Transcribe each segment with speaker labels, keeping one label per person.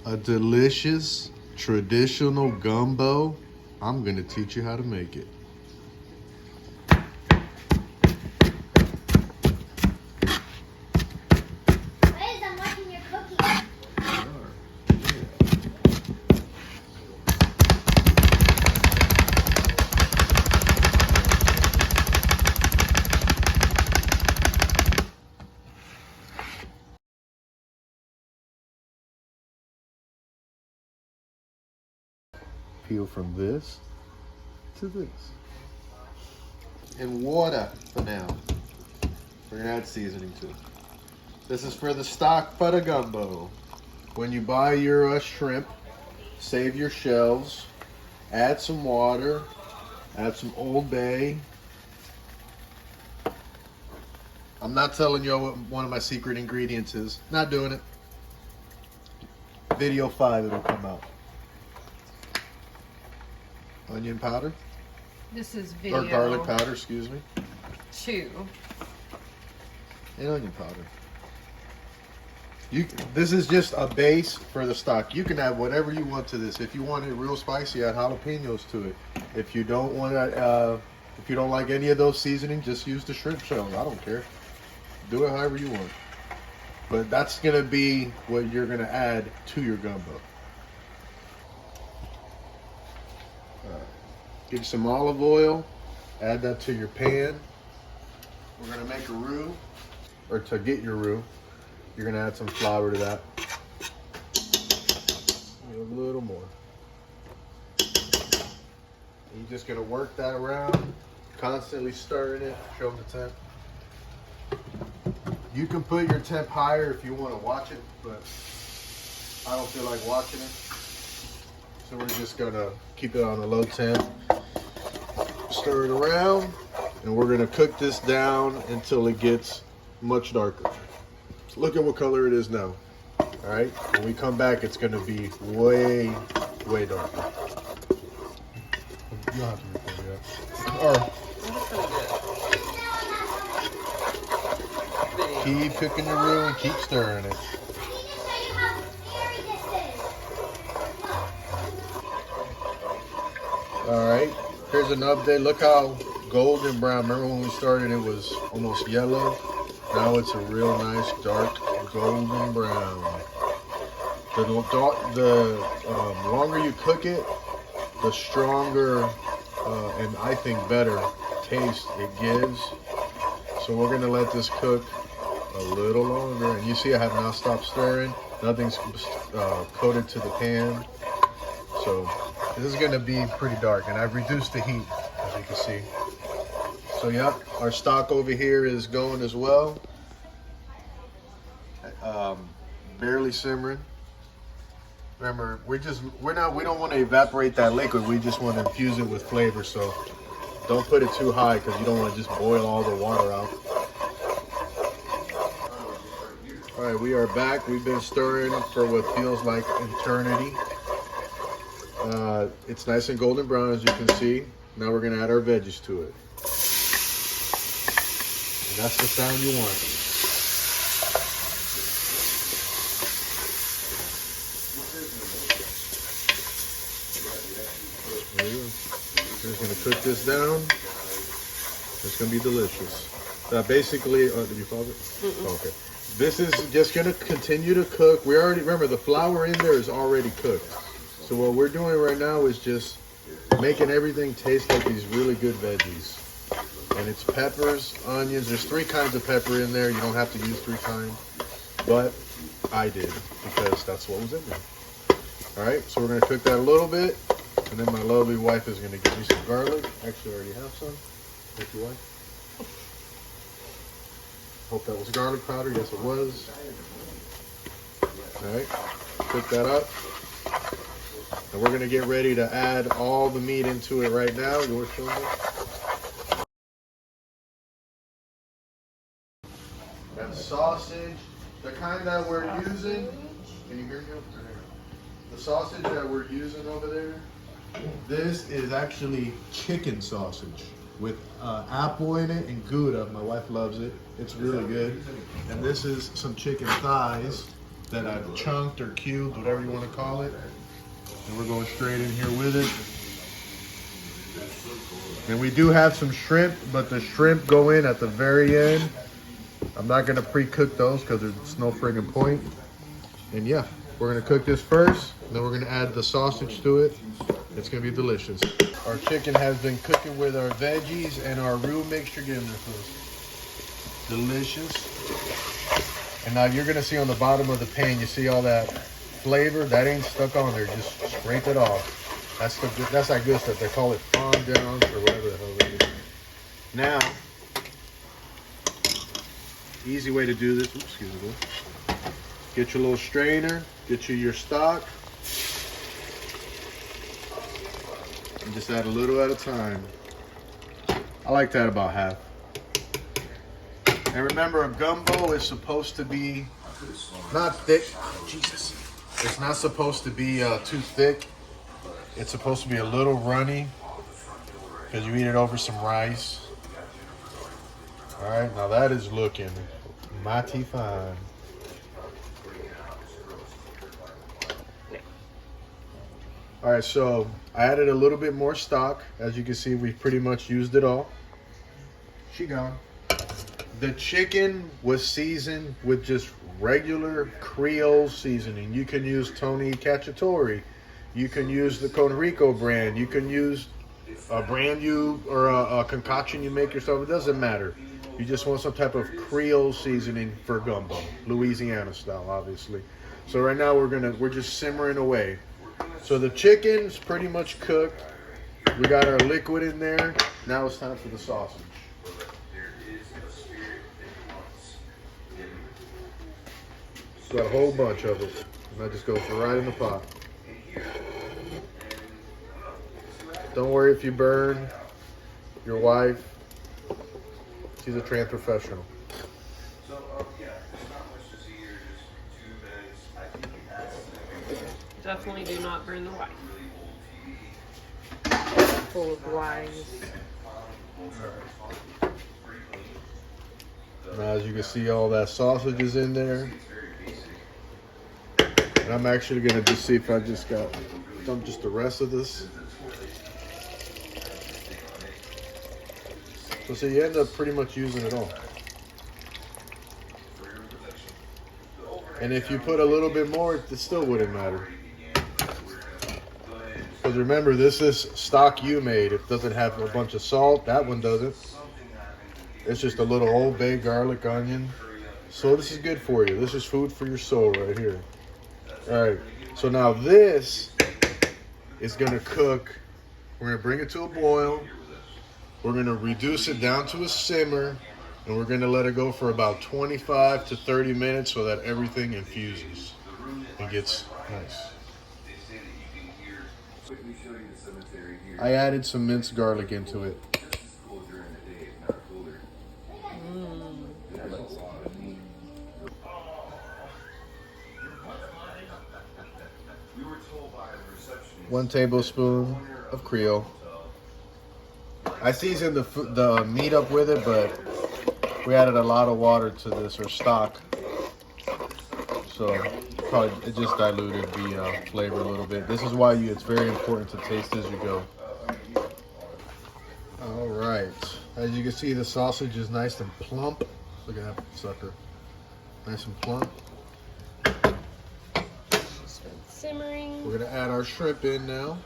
Speaker 1: A delicious traditional gumbo. I'm gonna teach you how to make it.
Speaker 2: Liz, I'm watching your cookies.
Speaker 1: Peel from this to this. And water for now. We're gonna add seasoning to it. This is for the stock for the gumbo. When you buy your shrimp, save your shells, add some water, add some Old Bay. I'm not telling you what one of my secret ingredients is. Not doing it. Video 5, it'll come out. Onion powder.
Speaker 3: This is video
Speaker 1: Or garlic powder, excuse me.
Speaker 3: 2.
Speaker 1: And onion powder. This is just a base for the stock. You can add whatever you want to this. If you want it real spicy, add jalapenos to it. If you don't want to, if you don't like any of those seasonings, just use the shrimp shells. I don't care. Do it however you want. But that's gonna be what you're gonna add to your gumbo. Get some olive oil. Add that to your pan. We're gonna make a roux, or to get your roux. You're gonna add some flour to that. A little more. You're just gonna work that around, constantly stirring it. Show them the temp. You can put your temp higher if you want to watch it, but I don't feel like watching it. So we're just gonna keep it on a low temp. Stir it around, and we're gonna cook this down until it gets much darker. So look at what color it is now. All right, when we come back, it's gonna be way, way darker. You don't have to record yet. Or keep cooking the roux and keep stirring it. All right, here's an update. Look how golden brown. Remember when we started, it was almost yellow. Now it's a real nice dark golden brown. The longer you cook it, the stronger and I think better taste it gives. So we're gonna let this cook a little longer. And you see I have not stopped stirring. Nothing's coated to the pan. So this is gonna be pretty dark, and I've reduced the heat, as you can see. So yeah, our stock over here is going as well. Barely simmering. Remember, we don't want to evaporate that liquid. We just want to infuse it with flavor. So don't put it too high because you don't want to just boil all the water out. All right, we are back. We've been stirring for what feels like eternity. It's nice and golden brown, as you can see. Now we're gonna add our veggies to it. And that's the sound you want. There you go. We're just gonna cook this down. It's gonna be delicious. Basically, did you pause it? Oh, okay. This is just gonna continue to cook. We already, remember, the flour in there is already cooked. So what we're doing right now is just making everything taste like these really good veggies. And it's peppers, onions. There's 3 kinds of pepper in there. You don't have to use 3 kinds, but I did because that's what was in there. All right, so we're gonna cook that a little bit, and then my lovely wife is gonna give me some garlic. Actually, I already have some. Thank you, wife. Hope that was garlic powder. Yes, it was. All right, cook that up. And we're gonna get ready to add all the meat into it right now. You want to show me? And sausage, the kind that we're using. Can you hear me? The sausage that we're using over there, this is actually chicken sausage with apple in it and Gouda. My wife loves it. It's really good. And this is some chicken thighs. that I've chunked or cubed, whatever you want to call it. And we're going straight in here with it. And we do have some shrimp, but the shrimp go in at the very end. I'm not gonna pre-cook those because there's no friggin' point. And yeah, we're gonna cook this first, then we're gonna add the sausage to it. It's gonna be delicious. Our chicken has been cooking with our veggies and our roux mixture. Get in there first. Delicious. And now you're gonna see on the bottom of the pan, you see all that flavor? That ain't stuck on there, just scrape it off. That's that good stuff. They call it fondant or whatever the hell it is. Now, easy way to do this. Oops, excuse me. Get your little strainer. Get you your stock. And just add a little at a time. I like to add about half. And remember, a gumbo is supposed to be not thick. Jesus. It's not supposed to be too thick. It's supposed to be a little runny because you eat it over some rice. All right, now that is looking mighty fine. All right, so I added a little bit more stock. As you can see, we pretty much used it all. She gone. The chicken was seasoned with just regular Creole seasoning. You can use Tony Cacciatore. You can use the Conrico brand. You can use a brand you or a concoction you make yourself. It doesn't matter. You just want some type of Creole seasoning for gumbo, Louisiana style, obviously. So right now we're just simmering away. So the chicken's pretty much cooked. We got our liquid in there. Now it's time for the sausage. Got a whole bunch of it, and that just goes right in the pot. Don't worry if you burn your wife. She's a trained professional.
Speaker 3: Definitely do not burn the wife. Full of lies.
Speaker 1: Now, as you can see, all that sausage is in there. And I'm actually gonna just see if I just dump just the rest of this. So you end up pretty much using it all. And if you put a little bit more, it still wouldn't matter. Because remember, this is stock you made. It doesn't have a bunch of salt. That one doesn't. It's just a little Old Bay garlic onion. So this is good for you. This is food for your soul right here. All right. So now this is going to cook. We're going to bring it to a boil. We're going to reduce it down to a simmer. And we're going to let it go for about 25 to 30 minutes so that everything infuses and gets nice. I added some minced garlic into it. One tablespoon of Creole. I seasoned the meat up with it, but we added a lot of water to this, or stock. So probably it just diluted the flavor a little bit. This is why it's very important to taste as you go. All right. As you can see, the sausage is nice and plump. Look at that sucker. Nice and plump.
Speaker 3: Simmering.
Speaker 1: We're gonna add our shrimp in now.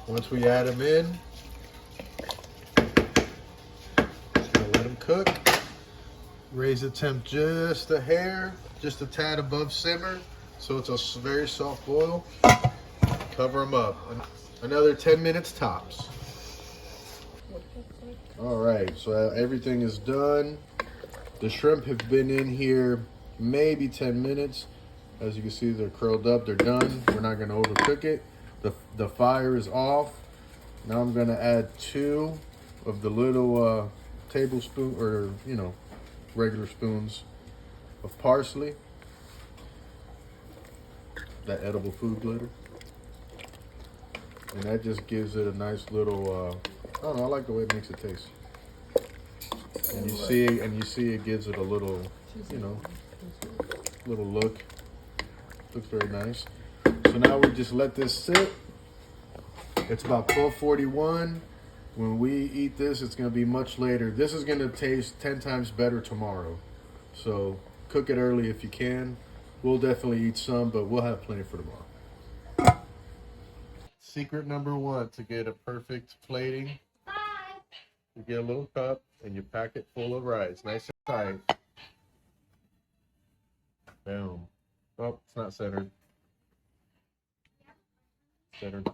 Speaker 1: Once we add them in, just gonna let them cook. Raise the temp just a hair, just a tad above simmer, so it's a very soft boil. Cover them up. Another 10 minutes tops. All right, so everything is done. The shrimp have been in here maybe 10 minutes. As you can see, they're curled up, they're done. We're not gonna overcook it. The fire is off. Now I'm gonna add 2 of the little tablespoon, or regular spoons of parsley. That edible food glitter. And that just gives it a nice little, I don't know, I like the way it makes it taste. And you see it gives it a little, you know, little look. Looks very nice. So now we just let this sit. It's about 12:41. When we eat this, it's gonna be much later. This is gonna taste 10 times better tomorrow. So cook it early if you can. We'll definitely eat some, but we'll have plenty for tomorrow. Secret number one to get a perfect plating. You get a little cup and you pack it full of rice, nice and tight. Boom. Oh, it's not centered. Centered.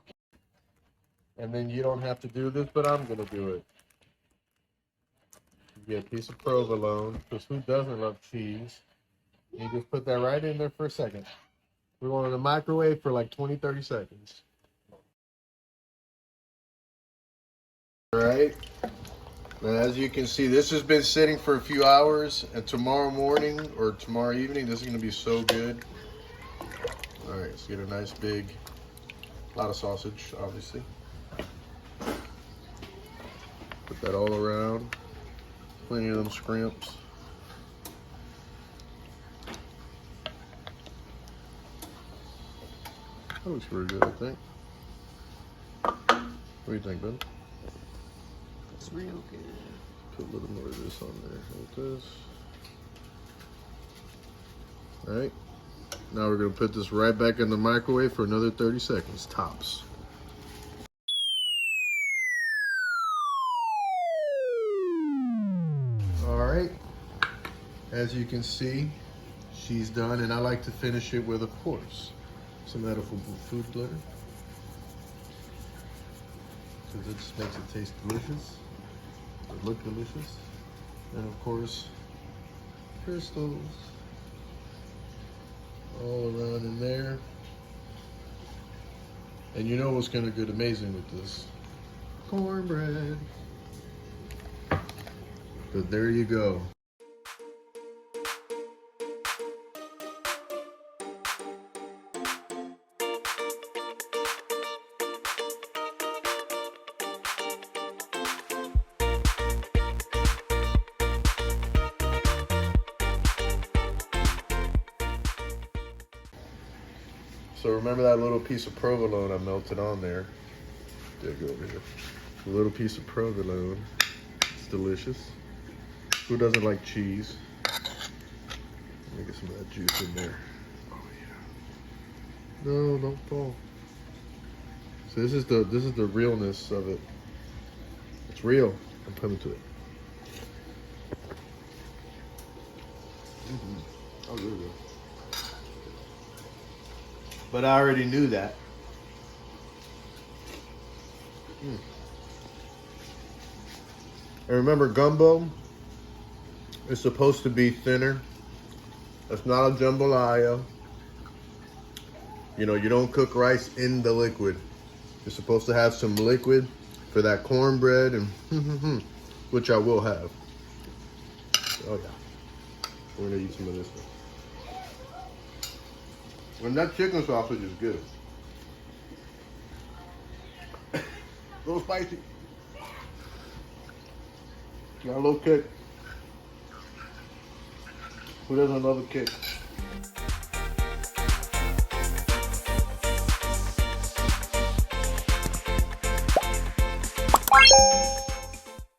Speaker 1: And then you don't have to do this, but I'm gonna do it. You get a piece of provolone, because who doesn't love cheese? You just put that right in there for a second. We're going in the microwave for like 20-30 seconds. All right. Now, as you can see, this has been sitting for a few hours, and tomorrow morning or tomorrow evening, this is going to be so good. All right, let's get a nice big, lot of sausage, obviously. Put that all around. Plenty of them scrimps. That looks pretty good, I think. What do you think, Ben?
Speaker 3: It's real good.
Speaker 1: Put a little more of this on there, like this. All right. Now we're gonna put this right back in the microwave for another 30 seconds, tops. All right. As you can see, she's done, and I like to finish it with, of course, some edible food glitter, because it just makes it taste delicious. Look delicious. And of course, crystals all around in there. And you know what's gonna get amazing with this? Cornbread. But there you go. So remember that little piece of provolone I melted on there? There, go over here. A little piece of provolone. It's delicious. Who doesn't like cheese? Let me get some of that juice in there. Oh yeah. No, don't fall. So this is the realness of it. It's real. I'm coming to it. Oh, really good. But I already knew that. And remember, gumbo is supposed to be thinner. It's not a jambalaya. You know, you don't cook rice in the liquid. You're supposed to have some liquid for that cornbread, and which I will have. Oh yeah, we're gonna eat some of this one. And that chicken sausage is good. A little spicy. Got a little kick. Who doesn't love a kick?